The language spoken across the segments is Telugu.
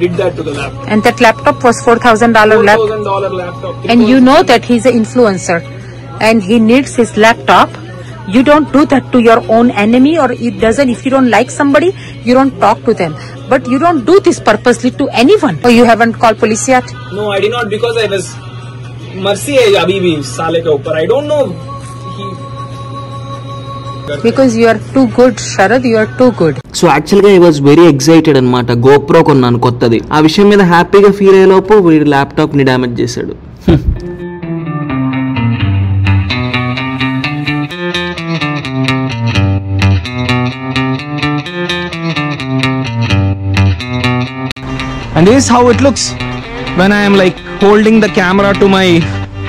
did that to the laptop. And that laptop was $4,000 laptop. And you know that he's an influencer and he needs his laptop. You don't do that to your own enemy, or it doesn't. If you don't like somebody, you don't talk to them. But you don't do this purposely to anyone. Or you haven't called police yet? No, I did not, because I was mercy hai abhi bhi saale ke upar. I don't know. Because you are too good, Sharad. You are too good. So యాక్చువల్గా ఐ వాజ్ వెరీ ఎక్సైటెడ్ అనమాట. గోప్రో కొన్నాను కొత్తది. ఆ విషయం మీద హ్యాపీగా ఫీల్ అయ్యేలోపు వీడు ల్యాప్టాప్ని డ్యామేజ్ చేశాడు. And this is how it looks when I am like holding the camera to my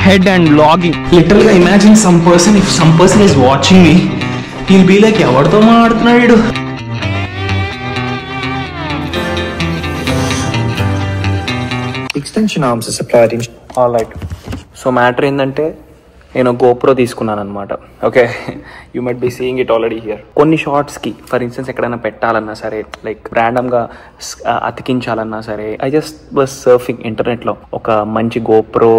head and vlogging. Literally imagine if some person is watching me, he'll be like, evartho maadtunadu. Extension arms are supplied in. All right. So matter ఏంటంటే నేను గోప్రో తీసుకున్నాను అనమాట. Okay, you might be seeing it already here. కొన్ని షార్ట్స్కి ఫర్ ఇన్స్టెన్స్ ఎక్కడైనా పెట్టాలన్నా సరే, లైక్ ర్యాండమ్గా అతికించాలన్నా సరే, ఐ జస్ట్ వాజ్ సర్ఫింగ్ ఇంటర్నెట్లో ఒక మంచి గోప్రో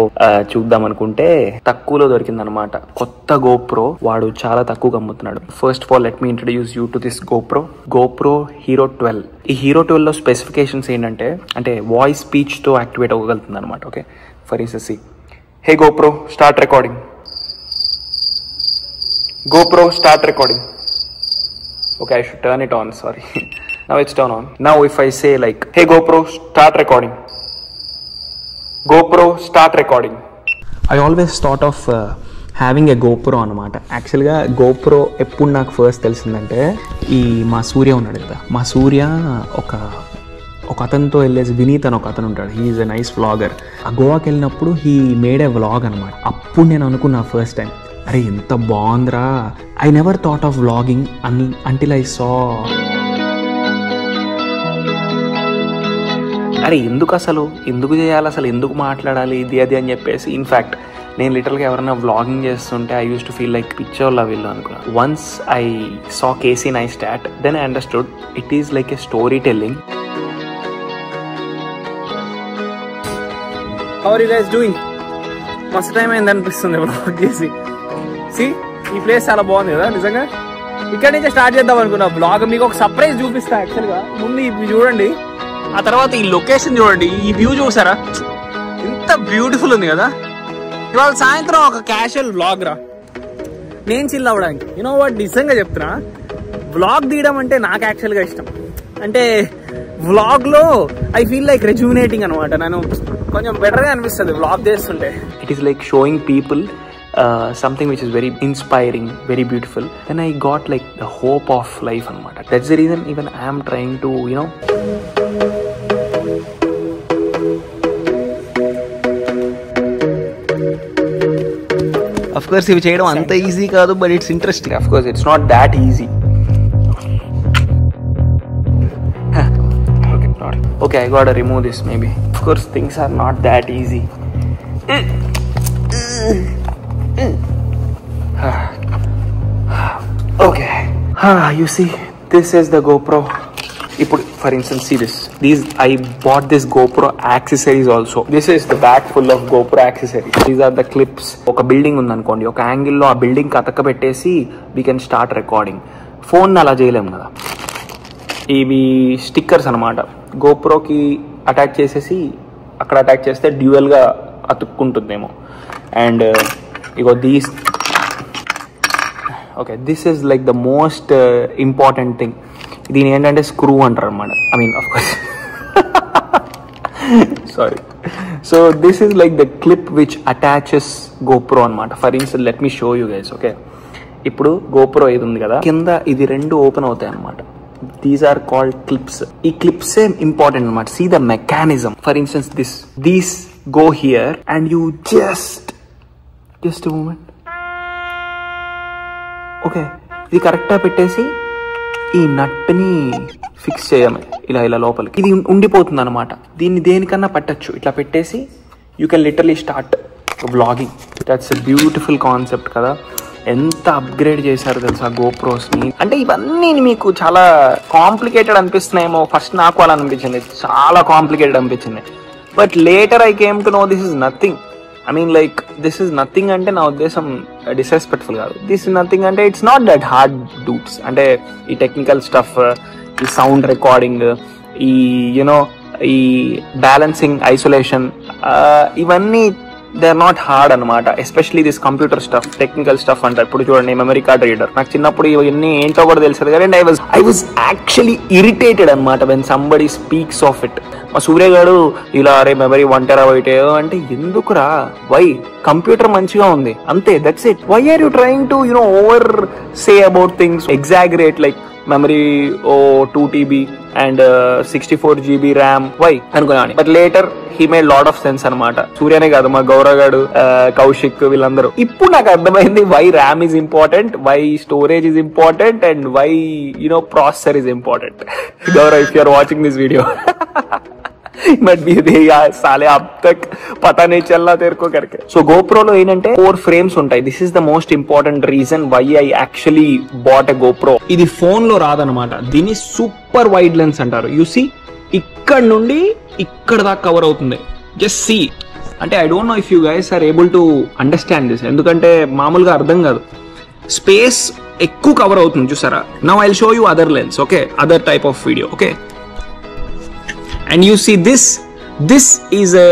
చూద్దాం అనుకుంటే తక్కువలో దొరికిందనమాట. కొత్త గోప్రో వాడు చాలా తక్కువగా అమ్ముతున్నాడు. First of all let me introduce you to this GoPro hero 12. ఈ హీరో 12లో స్పెసిఫికేషన్స్ ఏంటంటే, అంటే వాయిస్ స్పీచ్తో యాక్టివేట్ అవ్వగలుగుతుంది అనమాట. Okay, for instance, hey GoPro start recording. GoPro start recording. Okay, I should turn it on, sorry. Now it's turned on. Now if I say like, hey GoPro start recording. GoPro start recording. I always thought of having a GoPro అనమాట. యాక్చువల్గా GoPro ఎప్పుడు నాకు ఫస్ట్ తెలిసిందంటే, ఈ మా సూర్య ఉన్నాడు కదా, మా సూర్య ఒక అతనితో వెళ్ళేసి, వినీత్ అని ఒక అతను ఉంటాడు, he is a nice vlogger. ఆ గోవాకి వెళ్ళినప్పుడు హీ మేడ్ ఏ వ్లాగ్ అనమాట. అప్పుడు నేను అనుకున్నా ఫస్ట్ టైం, అరే ఎంత బాగుందిరా. I never thought of vlogging until I saw. అరే ఎందుకు చేయాలి అసలు, ఎందుకు మాట్లాడాలి ఇది అది అని చెప్పేసి. ఇన్ఫ్యాక్ట్ నేను లిటరల్గా ఎవరైనా వ్లాగింగ్ చేస్తుంటే I used to feel like పిక్చర్లా వీళ్ళు అనుకున్నా. Once I saw Casey Neistat, then I understood it is like a story telling. How are you guys doing? మస్తు టైం అయింది అనిపిస్తుంది వ్లాగ్ చేసి. ఈ ప్లేస్ చాలా బాగుంది కదా నిజంగా. ఇక్కడ నుంచే స్టార్ట్ చేద్దాం అనుకున్నా బ్లాగ్. మీకు ఒక సర్ప్రైజ్ చూపిస్తా. యాక్చువల్గా ముందు ఇది చూడండి, ఆ తర్వాత ఈ లొకేషన్ చూడండి, ఈ వ్యూ చూసారా, ఎంత బ్యూటిఫుల్ ఉంది కదా. ఇవాళ సాయంత్రం ఒక క్యాషువల్ వ్లాగ్ రా, నేను చిల్ అవ్వడానికి. యూనో వాట్, నిజంగా చెప్తున్నా, వ్లాగ్ తీయడం అంటే నాకు యాక్చువల్గా ఇష్టం. అంటే వ్లాగ్లో ఐ ఫీల్ లైక్ రెజ్యూనేటింగ్ అనమాట. నేను కొంచెం బెటర్గా అనిపిస్తుంది వ్లాగ్ చేస్తుంటే. It is like showing people something which is very inspiring, very beautiful. Then I got like the hope of life anamata. That's the reason even I am trying to, you know, of course ivi cheyadam anta easy kaadu, but it's interesting. Of course it's not that easy. Okay, I gotta remove this maybe. Of course things are not that easy. Okay. You see, this is the GoPro. For instance, see this. I bought this GoPro accessories also. This is the bag full of GoPro accessories. These are the clips. Oka building undi anukondi, oka angle lo aa building ki ataka pettesi we can start recording. Phone ala cheyalem kada. Ivi stickers anamata. GoPro ki attach chesesi akkada attach chesthe dual ga atukkuntundemo. And you got these. Okay, this is like the most important thing. దీని ఏంటంటే స్క్రూ అంటారు అన్నమాట. I mean of course sorry. So this is like the clip which attaches GoPro అనమాట. For instance let me show you guys. Okay, ఇప్పుడు GoPro ఇది ఉంది కదా, కింద ఇది రెండు ఓపెన్ అవుతాయి అనమాట. These are called clips. ఈ క్లిప్సే ఇంపార్టెంట్ అనమాట. See the mechanism. For instance these go here and you just moment. Okay, ఇది కరెక్ట్గా పెట్టేసి ఈ నట్ని ఫిక్స్ చేయడమే ఇలా లోపలికి. ఇది ఉండిపోతుంది అనమాట. దీన్ని దేనికన్నా పెట్టచ్చు. ఇట్లా పెట్టేసి you can literally start vlogging. That's a beautiful concept కదా. ఎంత అప్గ్రేడ్ చేశారు తెలుసా గోప్రోస్ని. అంటే ఇవన్నీ మీకు చాలా కాంప్లికేటెడ్ అనిపిస్తున్నాయేమో, ఫస్ట్ నాకు అలా అనిపించింది, చాలా కాంప్లికేటెడ్ అనిపించింది. But later I came to know this is nothing. I mean like this is nothing అంటే నా ఉద్దేశం డిస్రెస్పెక్ట్ఫుల్ కాదు. దిస్ ఇస్ నథింగ్ అంటే ఇట్స్ నాట్ దట్ హార్డ్ డూట్స్. అంటే ఈ టెక్నికల్ స్టఫ్, ఈ సౌండ్ రికార్డింగ్, ఈ యునో ఈ బ్యాలెన్సింగ్, ఐసోలేషన్, ఇవన్నీ దే ఆర్ నాట్ హార్డ్ అనమాట. Especially this computer stuff, technical stuff అంటారు. ఇప్పుడు చూడండి మెమరీ కార్డ్ రీడర్, నాకు చిన్నప్పుడు ఇవన్నీ ఏంటో కూడా తెలిసేది కానీ ఐ వాజ్ యాక్చువల్లీ ఇరిటేటెడ్ అనమాట when somebody speaks of it. మా సూర్య గారు ఇలా అరే మెమరీ 1 TB అంటే ఎందుకురా, వై, కంప్యూటర్ మంచిగా ఉంది అంతే, that's it. Why are you trying to over say about things, exaggerate like memory 2 TB and 64 GB RAM, why అనుకున్నాను. But later he made lot of sense అనమాట. సూర్యనే కాదు, మా గౌరవ్ గారు, కౌశిక్, వీళ్ళందరూ. ఇప్పుడు నాకు అర్థమైంది why RAM is important, why storage is important and why processor is important. Gaurav, if you are watching this video but साले अब तक पता नहीं चल रहा तेरे को करके. So GoPro లో ఏంటంటే 4 frames ఉంటాయి. This is the most important reason why I actually bought a GoPro. ఇది ఫోన్ లో రాదనమాట, దీన్ని సూపర్ వైడ్ లెన్స్ అంటారు. యు సీ ఇక్కడ నుండి ఇక్కడ దాకా కవర్ అవుతుంది. Just see. అంటే I don't know if you guys are able to understand this, ఎందుకంటే మామూలుగా అర్థం కాదు. స్పేస్ ఎక్కువ కవర్ అవుతుంది చూసారా. Now I will show you other lens, okay, other type of video, okay. And you see this is a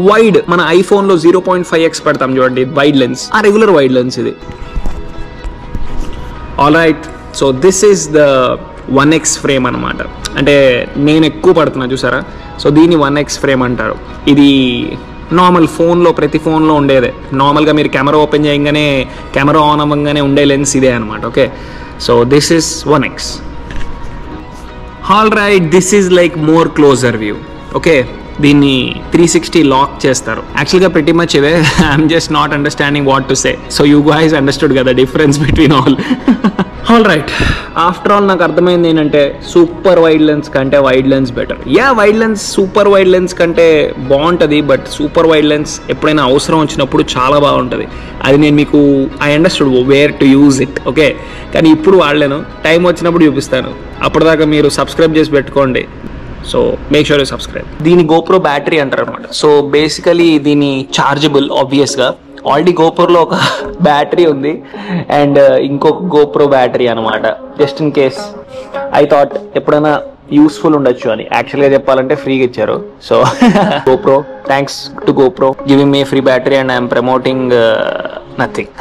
wide, మన ఐఫోన్ లో 0.5x పెడతాం చూడండి, వైడ్ లెన్స్, ఆ రెగ్యులర్ వైడ్ లెన్స్ ఇది. All right, so this is the 1x frame అనమాట. అంటే నేను ఎక్కువ పడుతున్నా చూసారా, సో దీన్ని 1x ఫ్రేమ్ అంటారు. ఇది నార్మల్ ఫోన్లో, ప్రతి ఫోన్లో ఉండేదే. నార్మల్గా మీరు కెమెరా ఓపెన్ చేయగానే, కెమెరా ఆన్ అవ్వగానే ఉండే లెన్స్ ఇదే అనమాట, okay. So this is 1x. All right, this is like more closer view, okay. దీన్ని 360 లాక్ చేస్తారు. యాక్చువల్గా pretty much ఇవే. I'm just not understanding what to say. So you guys understood కదా difference between all. All right, after all నాకు అర్థమైంది ఏంటంటే సూపర్ వైడ్ లెన్స్ కంటే wide lens better. Wide lens super wide lens కంటే బాగుంటుంది, బట్ సూపర్ వైడ్ లెన్స్ ఎప్పుడైనా అవసరం వచ్చినప్పుడు చాలా బాగుంటుంది. అది నేను మీకు I understood where to use it, okay. కానీ ఇప్పుడు వాడలేను, టైం వచ్చినప్పుడు చూపిస్తాను. అప్పటిదాకా మీరు సబ్స్క్రైబ్ చేసి పెట్టుకోండి. So make sure you subscribe. దీని GoPro బ్యాటరీ అంటారు అనమాట. సో బేసికలీ దీని చార్జబుల్, ఆబ్వియస్గా. ఆల్రెడీ GoProలో ఒక బ్యాటరీ ఉంది అండ్ ఇంకొక GoPro బ్యాటరీ అనమాట. Just in case I thought ఎప్పుడైనా యూస్ఫుల్ ఉండొచ్చు అని. యాక్చువల్గా చెప్పాలంటే ఫ్రీగా ఇచ్చారు. So GoPro, thanks to GoPro giving me free battery and I'm promoting nothing.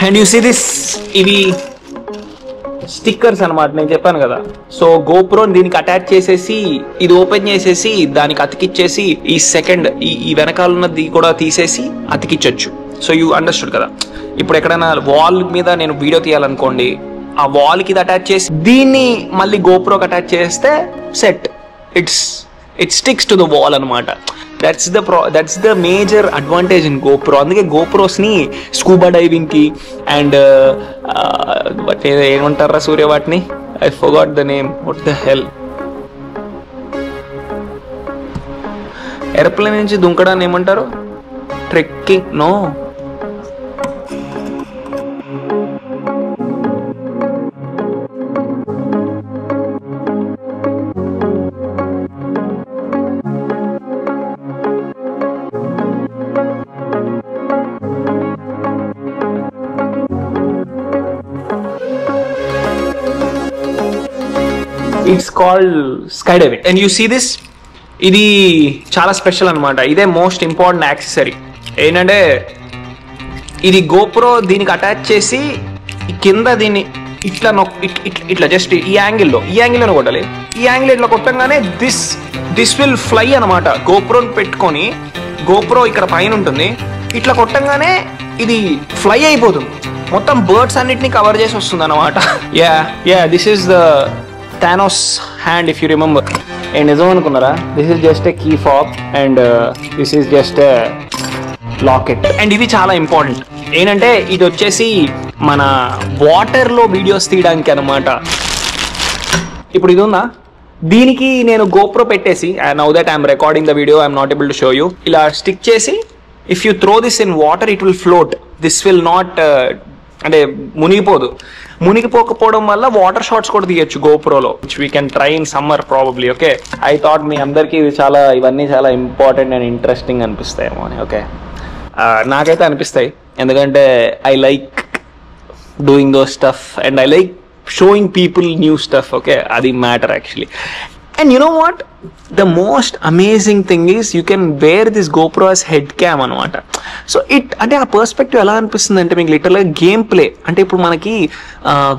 And you see this, ఇవి స్టిక్కర్స్ అనమాట, నేను చెప్పాను కదా. సో GoPro దీనికి అటాచ్ చేసేసి, ఇది ఓపెన్ చేసేసి దానికి అతికిచ్చేసి, ఈ సెకండ్ ఈ వెనకాల ఉన్నది కూడా తీసేసి అతికిచ్చొచ్చు. సో యూ అండర్స్టూడ్ కదా. ఇప్పుడు ఎక్కడైనా వాల్ మీద నేను వీడియో తీయాలనుకోండి, ఆ వాల్ కి ఇది అటాచ్ చేసి దీన్ని మళ్ళీ GoProకి అటాచ్ చేస్తే set, it sticks to the wall అనమాట. That's the major advantage in GoPro. అందుకే GoPros-ని స్కూబా డైవింగ్కి అండ్ ఏమంటారా సూర్య, వాటిని I forgot the name, what the hell, aeroplane నుంచి దుంకడాన్ని ఏమంటారు, trekking, no, it's called sky diving. And you see this, ఇది చాలా స్పెషల్ అనమాట. ఇదే మోస్ట్ ఇంపార్టెంట్ యాక్సెసరీ. ఏంటంటే ఇది GoPro దీనికి అటాచ్ చేసి కింద దీన్ని ఇట్లా ఇట్లా జస్ట్ ఈ యాంగిల్లో కొట్టాలి. ఈ యాంగిల్ ఇట్లా కొట్టంగానే దిస్ విల్ ఫ్లై అనమాట. GoProని పెట్టుకొని, GoPro ఇక్కడ పైన ఉంటుంది, ఇట్లా కొట్టంగానే ఇది ఫ్లై అయిపోతుంది. మొత్తం బర్డ్స్ అన్నిటిని కవర్ చేసి వస్తుంది అనమాట. This is the Thanos hand, if you remember. And నిజం అనుకున్నారా, this is just a key fob and this is just a locket. And ఇది చాలా ఇంపార్టెంట్. ఏంటంటే ఇది వచ్చేసి మన వాటర్లో వీడియోస్ తీయడానికి అనమాట. ఇప్పుడు ఇది ఉందా, దీనికి నేను GoPro పెట్టేసి, now that I'm recording the video, I'm not able to show you, ఇలా స్టిక్ చేసి, if you throw this in water it will float. This will not అంటే మునిగిపోకపోవడం వల్ల వాటర్ షాట్స్ కూడా తీయచ్చు గోప్రోలో, which we can try in summer probably. Okay, I thought మీ అందరికీ ఇవన్నీ చాలా ఇంపార్టెంట్ అండ్ ఇంట్రెస్టింగ్ అనిపిస్తాయేమో అని. ఓకే, నాకైతే అనిపిస్తాయి, ఎందుకంటే I like doing those stuff and I like showing people new stuff. Okay, అది matter actually. And you know what? The most amazing thing is you can wear this GoPro as head cam anamata. So అంటే ఆ పర్స్పెక్టివ్ ఎలా అనిపిస్తుంది అంటే మీకు లిటరల్గా గేమ్ ప్లే అంటే ఇప్పుడు మనకి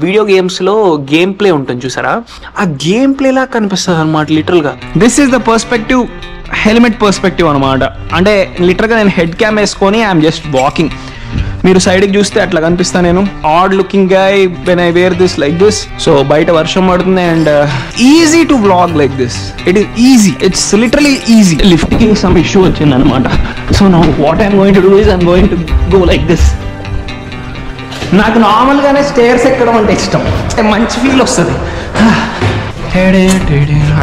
వీడియో గేమ్స్లో గేమ్ ప్లే ఉంటుంది చూసారా, ఆ గేమ్ ప్లే లాగా కనిపిస్తుంది అనమాట లిటరల్గా. This is the perspective, helmet perspective అనమాట. అంటే లిటరల్గా నేను హెడ్ క్యామ్ వేసుకొని ఐఎమ్ జస్ట్ వాకింగ్. మీరు సైడ్కి చూస్తే అట్లా కనిపిస్తా నేను, odd looking guy when I wear this like this. So బయట వర్షం పడుతుంది and easy to vlog like this. It is easy, it's literally easy. Lifting some issue వచ్చింది అనమాట. So now what I'm going to do is I'm going to go like this. నాకు నార్మల్గానే స్టేర్స్ ఎక్కడం అంటే ఇష్టం, మంచి ఫీల్ వస్తుంది.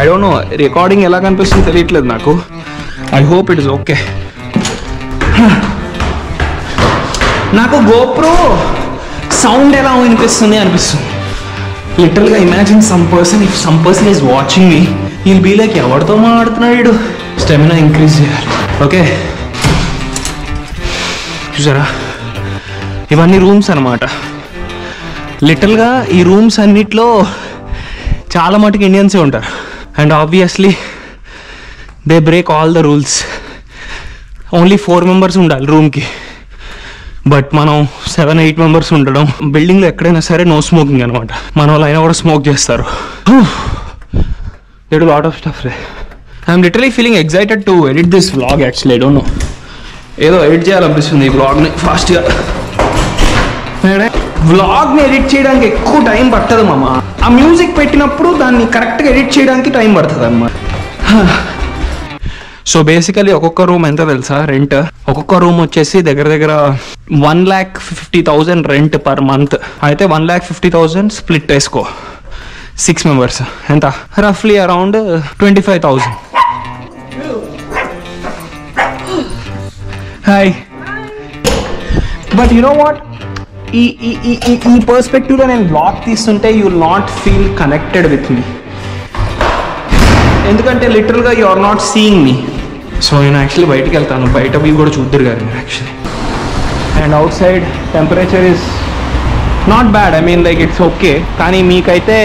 ఐ డోంట్ నో రికార్డింగ్ ఎలా కనిపిస్తుందో తెలియట్లేదు నాకు. I hope it is okay. నాకు గోప్రో సౌండ్ ఎలా వినిపిస్తుంది అనిపిస్తుంది లిటరల్గా. Imagine some person is watching me, he'll be like ఎవరితో మాట్లాడుతున్నాడు. స్టెమినా ఇంక్రీజ్ చేయాలి. ఓకే, చూసారా ఇవన్నీ రూమ్స్ అనమాట. లిటరల్గా ఈ రూమ్స్ అన్నిట్లో చాలా మటుకు ఇండియన్సే ఉంటారు and obviously they break all the rules. Only 4 members ఉండాలి రూమ్కి, బట్ మనం 7-8 members ఉండడం. బిల్డింగ్లో ఎక్కడైనా సరే నో స్మోకింగ్ అనమాట. మన వాళ్ళు అయినా కూడా స్మోక్ చేస్తారు. They do lot of stuff ray. I'm literally feeling excited to edit this vlog actually. I don't no, ఏదో ఎడిట్ చేయాలనిపిస్తుంది ఈ వ్లాగ్ని ఫాస్ట్గా. వ్లాగ్ని ఎడిట్ చేయడానికి ఎక్కువ టైం పట్టదు మామ. ఆ మ్యూజిక్ పెట్టినప్పుడు దాన్ని కరెక్ట్గా ఎడిట్ చేయడానికి టైం పడుతుంది అన్నమాట. సో బేసికలీ ఒక్కొక్క రూమ్ ఎంత తెలుసా రెంట్? ఒక్కొక్క రూమ్ వచ్చేసి దగ్గర 1,50,000 రెంట్ పర్ మంత్. అయితే 1,50,000 స్ప్లిట్ వేసుకో, 6 members ఎంత, రఫ్లీ around 25,000. Hi. But you know what, ఈ పర్స్పెక్టివ్లో నేను బ్లాగ్ తీస్తుంటే you will not feel connected with me, ఎందుకంటే లిటరల్గా you are not seeing me. So నేను యాక్చువల్లీ బయటికి వెళ్తాను, బయట వ్యూ కూడా చూద్దరు గారు మీరు actually. And outside temperature is not bad, I mean like it's okay. కానీ మీకైతే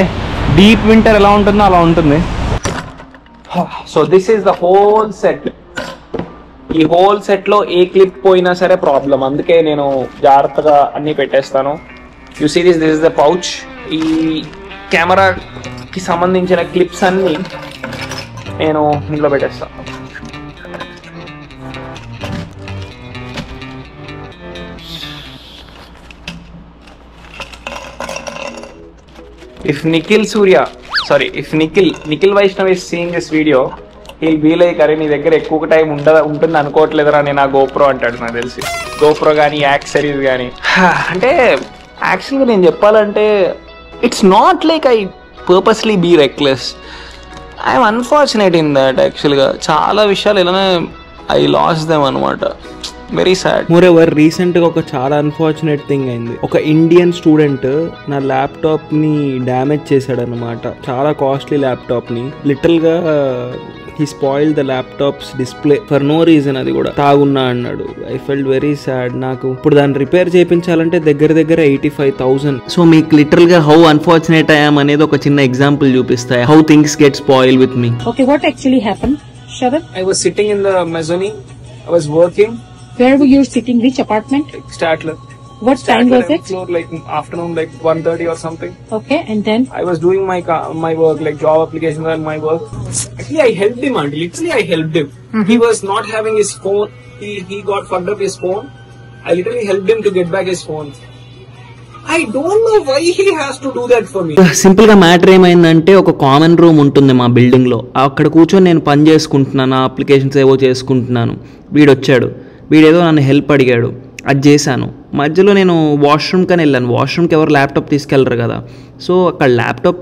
డీప్ వింటర్ ఎలా ఉంటుందో అలా ఉంటుంది. So this is the whole set. ఈ హోల్ సెట్లో ఏ క్లిప్ పోయినా సరే ప్రాబ్లం, అందుకే నేను జాగ్రత్తగా అన్నీ పెట్టేస్తాను. You see this is the pouch. ఈ కెమెరాకి సంబంధించిన క్లిప్స్ అన్నీ నేను ఇంట్లో పెట్టేస్తాను. If Nikhil Vaishnav is seeing this video, he'll be like, అరే నీ దగ్గర ఎక్కువ టైం ఉంటుంది అనుకోవట్లేదురా నేను ఆ గోప్రో అంటాడు. నాకు తెలిసి గోప్రో కానీ యాక్సెసరీస్ కానీ. అంటే యాక్చువల్గా నేను చెప్పాలంటే it's not like I purposely be reckless. I'm unfortunate in that. యాక్చువల్గా చాలా విషయాలు ఇలానే ఐ లాస్ దెమ్ అనమాట. Very sad. మోర్ ఎవర్ రీసెంట్గా ఒక చాలా అన్ఫార్చునేట్ థింగ్ అయింది. ఒక ఇండియన్ స్టూడెంట్ నా ల్యాప్టాప్ని డ్యామేజ్ చేశాడు అనమాట. చాలా కాస్ట్లీ ల్యాప్టాప్ని. లిటిల్గా he spoiled the laptops display for no reason. అది కూడా తాగున్నా అన్నాడు. I felt very sad. నాకు ఇప్పుడు దాన్ని రిపేర్ చేయించాలంటే దగ్గర 85,000. సో మీకు లిటరల్గా హౌ అన్ఫార్చునేట్ ఐయామ్ అనేది ఒక చిన్న ఎగ్జాంపుల్ చూపిస్తాయి. How things get spoil with me. Okay, what actually happened, Sharad? I was sitting in the mezzanine. I was working. Where were you sitting? Which apartment? Statler. What time was it? Floor, like afternoon, like 1:30 or something. Okay, and then? I was doing my work, like job applications and my work. Actually, I helped him, auntie. Literally, I helped him. He was not having his phone. He got fucked up his phone. I literally helped him to get back his phone. I don't know why he has to do that for me. Simple గా మ్యాటర్ ఏమైందంటే ఒక కామన్ రూమ్ ఉంటుంది మా బిల్డింగ్ లో. అక్కడ కూర్చొని నేను పని చేసుకుంటున్నాను, అప్లికేషన్స్ ఏవో చేసుకుంటున్నాను. వీడొచ్చాడు. వీడేదో నన్ను హెల్ప్ అడిగాడు, అది చేశాను. మధ్యలో నేను వాష్రూమ్కి అని వెళ్ళాను. వాష్రూమ్కి ఎవరు ల్యాప్టాప్ తీసుకెళ్ళరు కదా. సో అక్కడ ల్యాప్టాప్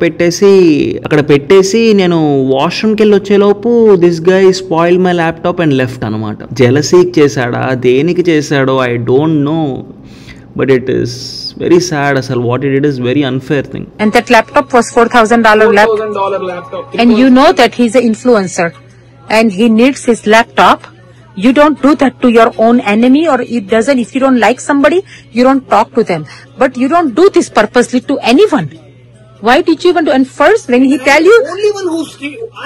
పెట్టేసి నేను వాష్రూమ్కి వెళ్ళి వచ్చేలోపు this guy spoil my laptop and left అనమాట. జెలసీకి చేశాడా, దేనికి చేశాడో I don't no. But it is very sad asal what he did is very unfair thing. And that laptop was $4,000 laptop. laptop. And you know that he's an influencer and he needs his laptop. You don't do that to your own enemy, or it doesn't. If you don't like somebody, you don't talk to them. But you don't do this purposely to anyone. Why did you even do? And first, when he tell you, Only one who's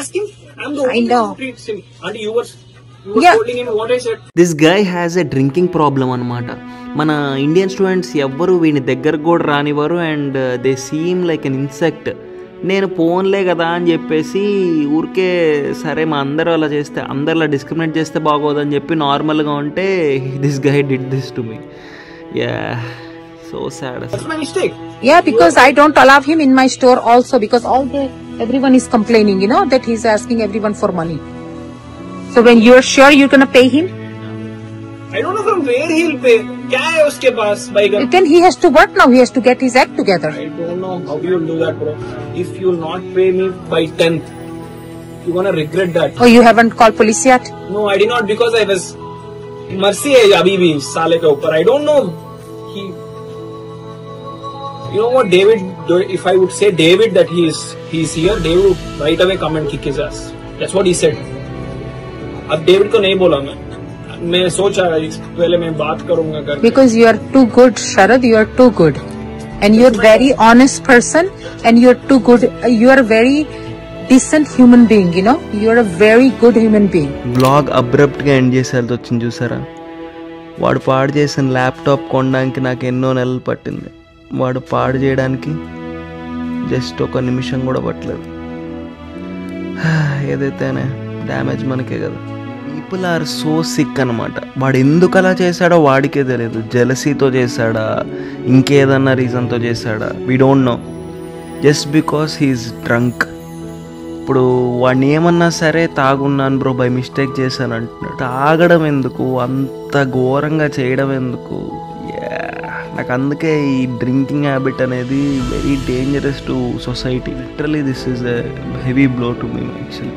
asking. I'm the only know. one who treats him. And you were Yeah. holding him what I said. This guy has a drinking problem అనమాట. మన ఇండియన్ స్టూడెంట్స్ ఎవ్వరు వీని దగ్గరకు కూడా రానివ్వరు and they seem like an insect. నేను పోన్లే కదా అని చెప్పేసి ఊరికే సరే మా అందరూ అలా చేస్తే అందరిలా డిస్క్రిమినేట్ చేస్తే బాగోదని చెప్పి నార్మల్గా ఉంటే this guy did this to me. Yeah, so sad. That's my mistake. yeah, because I don't allow him in my store also, because everyone is complaining, you know, that he's asking everyone for money. So when you're sure you're gonna pay him, I don't know from where he'll pay. क्या है उसके पास भाई? then he has to work now. He has to get his act together. I don't know how you'll do that, bro. If you'll not pay me by 10th, you're gonna regret that. Oh, you haven't called police yet? No, I did not, because I was mercy है अभी भी साले के ऊपर. I don't know. He, you know what, David? If I would say David that he's here, David would right away come and kick his ass. That's what he said. अब डेविड को नहीं बोला मैं सोचा पहले मैं बात करूंगा कर. Because you are too good, Sharad. You are too good, and you are very honest person, and you are too good. You are a very decent human being. You know, you are a very good human being. Blog అబ్రప్ట్గా ఎండ్ చేసేది వచ్చింది చూసారా. వాడు పాడు చేసిన ల్యాప్టాప్ కొనడానికి నాకు ఎన్నో నెలలు పట్టింది. వాడు పాడు చేయడానికి జస్ట్ ఒక నిమిషం కూడా పట్టలేదు. ఏదైతేనే డ్యామేజ్ మనకే కదా. పీపుల్ ఆర్ సో సిక్ అనమాట. వాడు ఎందుకు అలా చేశాడో వాడికే తెలియదు. జెలసీతో చేశాడా, ఇంకేదన్నా రీజన్తో చేశాడా, we don't know. Just because he's drunk. ఇప్పుడు వాడిని ఏమన్నా సరే తాగున్నాను బ్రో, బై మిస్టేక్ చేశాను అంటున్నాడు. తాగడం ఎందుకు, అంత ఘోరంగా చేయడం ఎందుకు? నాకు అందుకే ఈ డ్రింకింగ్ హ్యాబిట్ అనేది very dangerous to society. Literally this is a heavy blow to me actually.